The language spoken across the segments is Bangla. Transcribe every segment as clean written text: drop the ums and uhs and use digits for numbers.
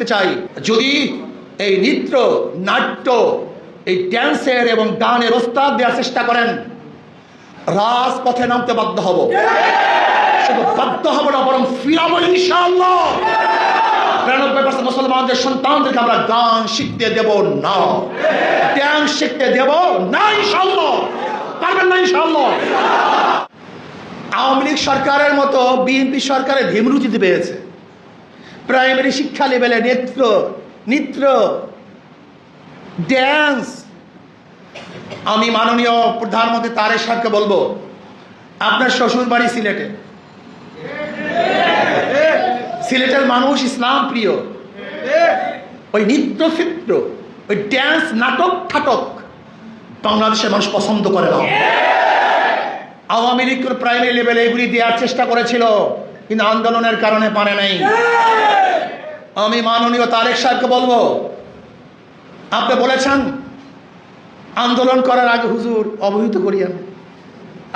করতে চাই। যদি এই নৃত্য, নাট্য, এই ড্যান্সের এবং গানের ওস্তাদ দেওয়ার চেষ্টা করেন, রাজপথে নামতে বাধ্য হব। শুধু বাধ্য হব না, বরং ফিরাবো ইনশাআল্লাহ। 93% মুসলমানদের সন্তানদেরকে আমরা গান শিখতে দেব না, ড্যান্স শিখতে দেব না ইনশাআল্লাহ। পারবেন না ইনশাআল্লাহ। আওয়ামী লীগ সরকারের মতো বিএনপি সরকারের ভীমরুচিতে পেয়েছে। প্রাইমারি শিক্ষা লেভেলে নৃত্য, ড্যান্স। আমি মাননীয় প্রধানমন্ত্রী তারেক সাহেবকে বলবো, আপনার শ্বশুর বাড়ি সিলেটে, সিলেটের মানুষ ইসলাম প্রিয়। ওই নৃত্য, ওই ড্যান্স, নাটক ঠাটক বাংলাদেশের মানুষ পছন্দ করে না। আওয়ামী লীগ প্রাইমারি লেভেলে এগুলি দেওয়ার চেষ্টা করেছিল, কিন্তু আন্দোলনের কারণে পারে নাই। আমি মাননীয় তারেক সাহেবকে বলবো, আপনি বলেছেন আন্দোলন করার আগে হুজুর অবহিত করিয়েন।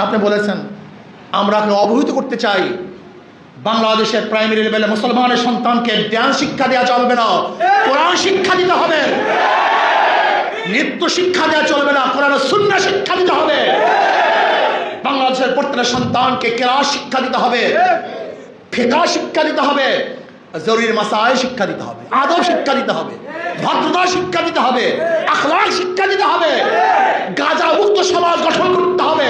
আপনি বলেছেন আমরা অবহিত করতে চাই, বাংলাদেশের প্রাইমারি লেভেলে মুসলমানের সন্তানকে ড্যান্স শিক্ষা দেওয়া চলবে না, কোরআন শিক্ষা দিতে হবে। নৃত্য শিক্ষা দেওয়া চলবে না, কোরআন সুন্নাহ শিক্ষা দিতে হবে। বাংলাদেশের প্রত্যেকটা সন্তানকে কেরাত শিক্ষা দিতে হবে, ফিকহ শিক্ষা দিতে হবে, জরুরি মাসাইল শিক্ষা দিতে হবে, আদব শিক্ষা দিতে হবে, ভদ্রতা শিক্ষা দিতে হবে, আখলাক শিক্ষা দিতে হবে। গাঁজা মুক্ত সমাজ গঠন করতে হবে।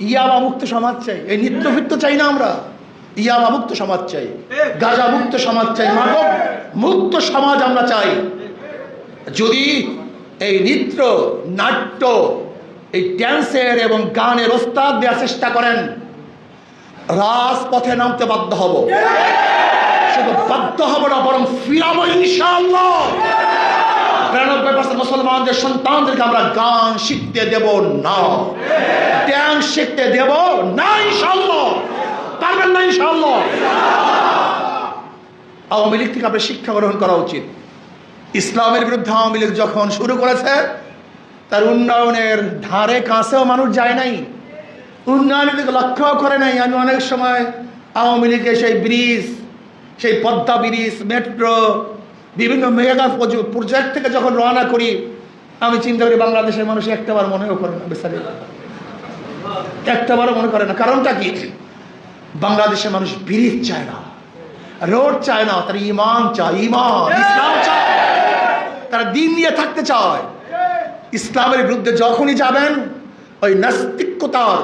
ইয়াবা মুক্ত সমাজ চাই, এই নৃত্য চাই না আমরা। ইয়াবা মুক্ত সমাজ চাই, গাঁজা মুক্ত সমাজ চাই, মাদক মুক্ত সমাজ আমরা চাই। যদি এই নৃত্য, নাট্য, এই ড্যান্সের এবং গানের ওস্তাদ দেওয়ার চেষ্টা করেন, রাজপথে নামতে বাধ্য হব। শুধু বাধ্য হব না, বরং ফিরাবো ইনশাআল্লাহ। 93% মুসলমানদের সন্তানদেরকে আমরা গান শিখতে দেব না, ড্যান্স শিখতে দেব না ইনশাআল্লাহ। পারবেন না ইনশাআল্লাহ। আওয়ামী লীগ থেকে আপনার শিক্ষা গ্রহণ করা উচিত। ইসলামের বিরুদ্ধে আওয়ামী লীগ যখন শুরু করেছে, তার উন্নয়নের ধারে কাছেও মানুষ যায় নাই, উন্নয়নের দিকে লক্ষ্য করে নাই। আমি অনেক সময় আওয়ামী লীগের সেই ব্রিজ, সেই পদ্মা ব্রিজ, মেট্রো, বিভিন্ন মেগা প্রজেক্ট থেকে যখন রওনা করি, আমি চিন্তা করি বাংলাদেশের মানুষ একটাবার মনেও করে না, বেচারি একটাবারও মনে করে না। কারণটা কি? বাংলাদেশের মানুষ ব্রিজ চায় না, রোড চায় না, তারা ইমান চায়, ইসলাম চায়, তারা দিন নিয়ে থাকতে চায়। ইসলামের বিরুদ্ধে যখনই যাবেন, ওই নাস্তিকতার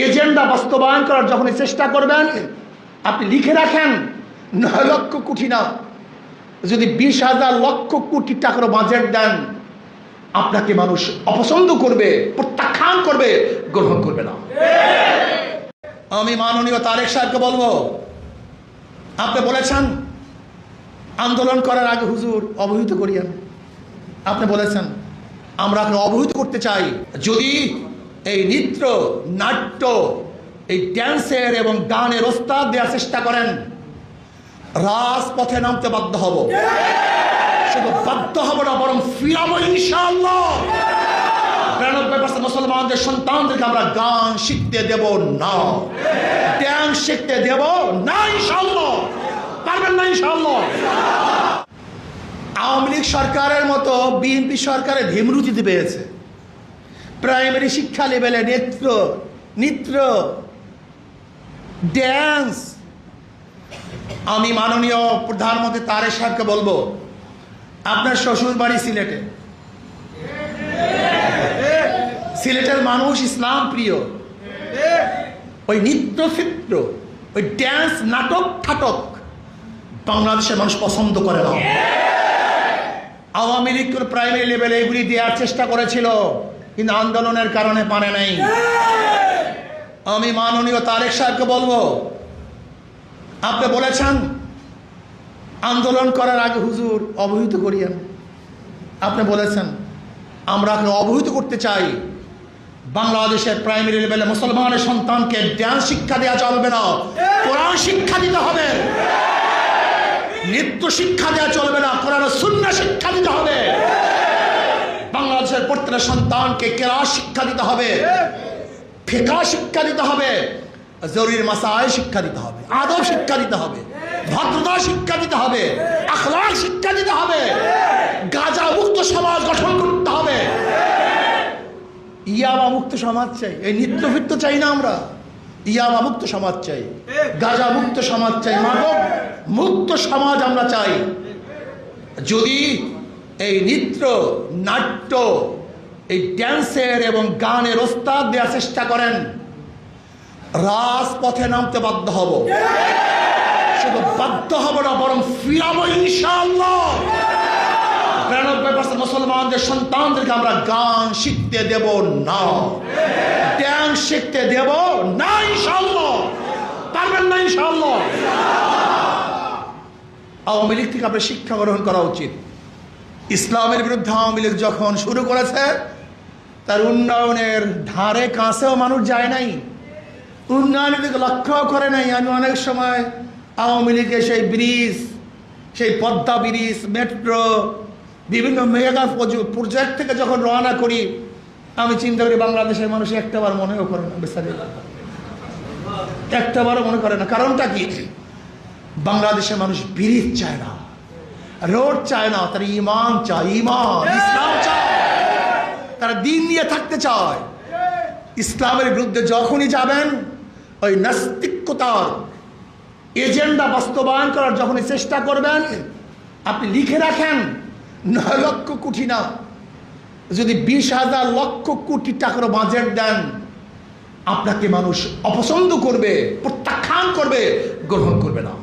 এজেন্ডা বাস্তবায়ন করার যখনই চেষ্টা করবেন, আপনি লিখে রাখেন 9 লক্ষ কোটি না, যদি 20,000 লক্ষ কোটি টাকার বাজেট দেন, আপনাকে মানুষ অপছন্দ করবে, প্রত্যাখ্যান করবে, গ্রহণ করবে না। আমি মাননীয় তারেক সাহেবকে বলবো, আপনি বলেছেন আন্দোলন করার আগে হুজুর অবহিত করিয়েন। আপনি বলেছেন আমরা অবহিত করতে চাই। যদি এই নৃত্য, নাট্য, এই ড্যান্সের এবং গানের ওস্তাদ দেওয়ার চেষ্টা করেন, রাজপথে নামতে বাধ্য হব। শুধু বাধ্য হব না, বরং ফিরাবো ইনশাআল্লাহ। 93% মুসলমানদের সন্তানদেরকে আমরা গান শিখতে দেব না, ড্যান্স শিখতে দেব না ইনশাআল্লাহ। পারবেন না ইনশাআল্লাহ। আওয়ামী লীগ সরকারের মতো বিএনপি সরকারের ভীমরুচিতে পেয়েছে। প্রাইমারি শিক্ষা লেভেলে নৃত্য, ড্যান্স। আমি মাননীয় প্রধানমন্ত্রী তারেক সাহেবকে বলবো, আপনার শ্বশুর বাড়ি সিলেটে, সিলেটের মানুষ ইসলাম প্রিয়। ওই নৃত্য, ওই ড্যান্স, নাটক ঠাটক বাংলাদেশের মানুষ পছন্দ করে না। আওয়ামী লীগ প্রাইমারি লেভেলে এগুলি দেওয়ার চেষ্টা করেছিল, কিন্তু আন্দোলনের কারণে পারে নাই। আমি মাননীয় তারেক সাহেবকে বলবো, আপনি বলেছেন আন্দোলন করার আগে হুজুর অবহিত করিয়েন। আপনি বলেছেন আমরা অবহিত করতে চাই, বাংলাদেশের প্রাইমারি লেভেলে মুসলমানের সন্তানকে ড্যান্স শিক্ষা দেওয়া চলবে না, কোরআন শিক্ষা দিতে হবে। নৃত্য শিক্ষা দেওয়া চলবে না, কোরআন সুন্নাহ শিক্ষা দিতে হবে। বাংলাদেশের প্রত্যেকটা সন্তানকে কেরাত শিক্ষা দিতে হবে, ফিকহ শিক্ষা দিতে হবে, জরুরি মাসাইল শিক্ষা দিতে হবে, আদব শিক্ষা দিতে হবে, ভদ্রতা শিক্ষা দিতে হবে, আখলাক শিক্ষা দিতে হবে, গাঁজা মুক্ত সমাজ গঠন করতে হবে। ইয়াবা মুক্ত সমাজ চাই, এই নিত্যফিত্ত চাই না আমরা। ইয়াবা মুক্ত সমাজ চাই, গাঁজা মুক্ত সমাজ চাই, মাদক মুক্ত সমাজ আমরা চাই। যদি এই নৃত্য, নাট্য, এই ড্যান্সের এবং গানের ওস্তাদ দেওয়ার চেষ্টা করেন, রাজপথে নামতে বাধ্য হব। শুধু বাধ্য হব না, বরং ফিরাবো ইনশাআল্লাহ। ৯২% মুসলমানদের সন্তানদেরকে আমরা গান শিখতে দেব না, ড্যান্স শিখতে দেব না ইনশাআল্লাহ। পারবেন না ইনশাআল্লাহ। আওয়ামী লীগ থেকে আপনার শিক্ষা গ্রহণ করা উচিত। ইসলামের বিরুদ্ধে আওয়ামী লীগ যখন শুরু করেছে, তার উন্নয়নের ধারে কাছেও মানুষ যায় নাই, উন্নয়নের দিকে লক্ষ্য করে নাই। আমি অনেক সময় আওয়ামী লীগের সেই ব্রিজ, সেই পদ্মা ব্রিজ, মেট্রো, বিভিন্ন মেগা প্রজেক্ট থেকে যখন রওনা করি, আমি চিন্তা করি বাংলাদেশের মানুষ একটাবার মনেও করে না, বেচারি একটাবারও মনে করে না। কারণটা কি? বাংলাদেশের মানুষ ব্রিজ চায় না, রোড চায় না, তারা ইমান চায়, ইমান ইসলাম চায়, তারা দিন নিয়ে থাকতে চায়। ইসলামের বিরুদ্ধে যখনই যাবেন, ওই নাস্তিকতার এজেন্ডা বাস্তবায়ন করার যখনই চেষ্টা করবেন, আপনি লিখে রাখেন ৯ লক্ষ কোটি না, যদি ২০,০০০ লক্ষ কোটি টাকার বাজেট দেন, আপনাকে মানুষ অপছন্দ করবে, প্রত্যাখ্যান করবে, গ্রহণ করবে না।